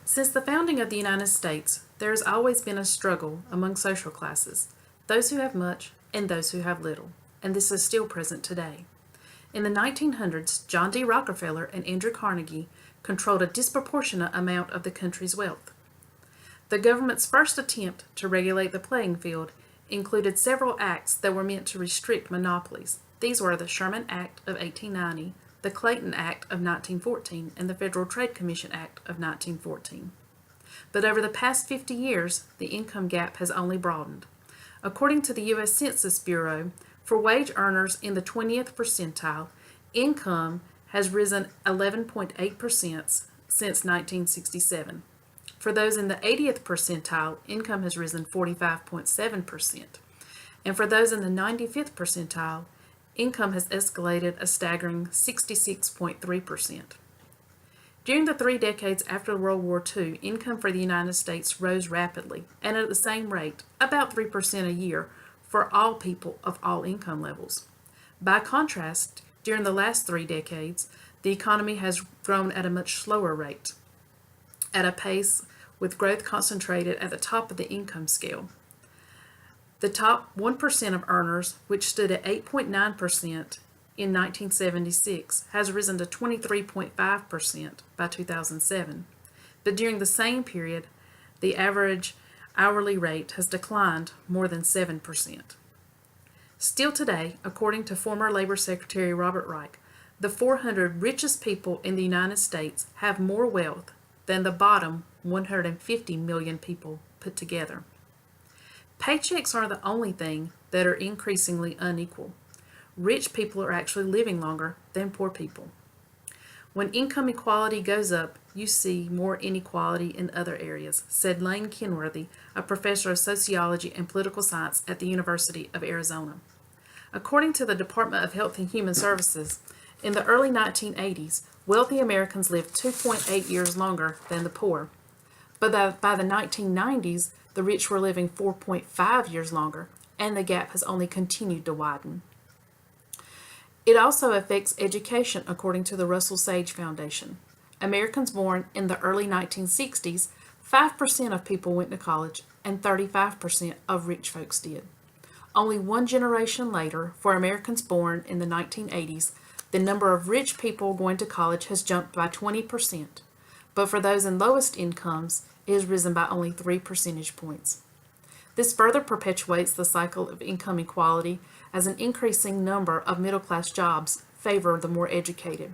Since the founding of the United States, there has always been a struggle among social classes, those who have much and those who have little, and this is still present today. In the 1900s, John D. Rockefeller and Andrew Carnegie controlled a disproportionate amount of the country's wealth. The government's first attempt to regulate the playing field included several acts that were meant to restrict monopolies. These were the Sherman Act of 1890, the Clayton Act of 1914, and the Federal Trade Commission Act of 1914. But over the past 50 years, the income gap has only broadened. According to the U.S. Census Bureau, for wage earners in the 20th percentile, income has risen 11.8% since 1967. For those in the 80th percentile, income has risen 45.7%. And for those in the 95th percentile, income has escalated a staggering 66.3%. During the 3 decades after World War II, income for the United States rose rapidly and at the same rate, about 3% a year, for all people of all income levels. By contrast, during the last 3 decades, the economy has grown at a much slower rate, at a pace with growth concentrated at the top of the income scale. The top 1% of earners, which stood at 8.9% in 1976, has risen to 23.5% by 2007. But during the same period, the average hourly rate has declined more than 7%. Still today, according to former Labor Secretary Robert Reich, the 400 richest people in the United States have more wealth than the bottom 150 million people put together. Paychecks are the only thing that are increasingly unequal. Rich people are actually living longer than poor people. When income equality goes up, you see more inequality in other areas, said Lane Kenworthy, a professor of sociology and political science at the University of Arizona. According to the Department of Health and Human Services, in the early 1980s, wealthy Americans lived 2.8 years longer than the poor. But by the 1990s, the rich were living 4.5 years longer, and the gap has only continued to widen. It also affects education, according to the Russell Sage Foundation. Americans born in the early 1960s, 5% of people went to college, and 35% of rich folks did. Only one generation later, for Americans born in the 1980s, the number of rich people going to college has jumped by 20%, but for those in lowest incomes, it has risen by only 3 percentage points. This further perpetuates the cycle of income equality as an increasing number of middle-class jobs favor the more educated.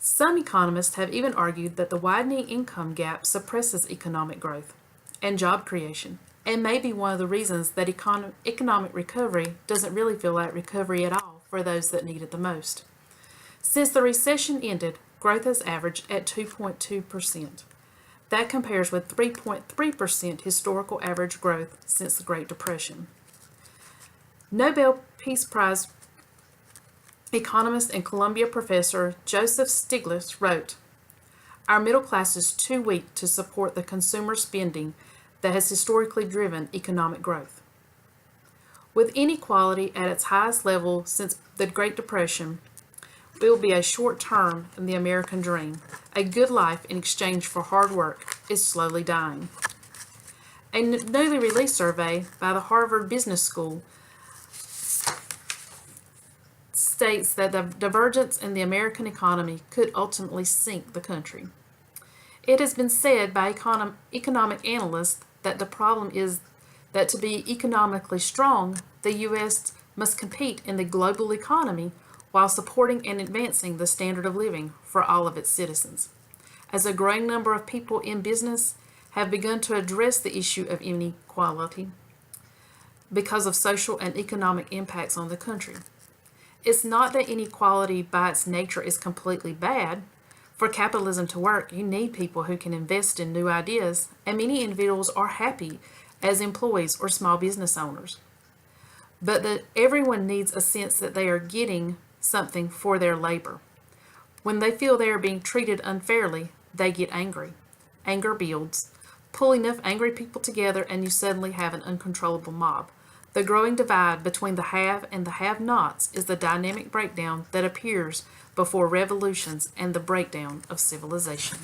Some economists have even argued that the widening income gap suppresses economic growth and job creation, and may be one of the reasons that economic recovery doesn't really feel like recovery at all for those that need it the most. Since the recession ended, growth has averaged at 2.2%. That compares with 3.3% historical average growth since the Great Depression. Nobel Peace Prize economist and Columbia professor Joseph Stiglitz wrote, "Our middle class is too weak to support the consumer spending that has historically driven economic growth." With inequality at its highest level since the Great Depression, it will be a short term in the American dream. A good life in exchange for hard work is slowly dying. A newly released survey by the Harvard Business School states that the divergence in the American economy could ultimately sink the country. It has been said by economic analysts that the problem is that to be economically strong, the U.S. must compete in the global economy while supporting and advancing the standard of living for all of its citizens. As a growing number of people in business have begun to address the issue of inequality because of social and economic impacts on the country. It's not that inequality by its nature is completely bad. For capitalism to work, you need people who can invest in new ideas, and many individuals are happy as employees or small business owners. But that everyone needs a sense that they are getting something for their labor. When they feel they are being treated unfairly, they get angry. Anger builds. Pull enough angry people together and you suddenly have an uncontrollable mob. The growing divide between the have and the have-nots is the dynamic breakdown that appears before revolutions and the breakdown of civilization.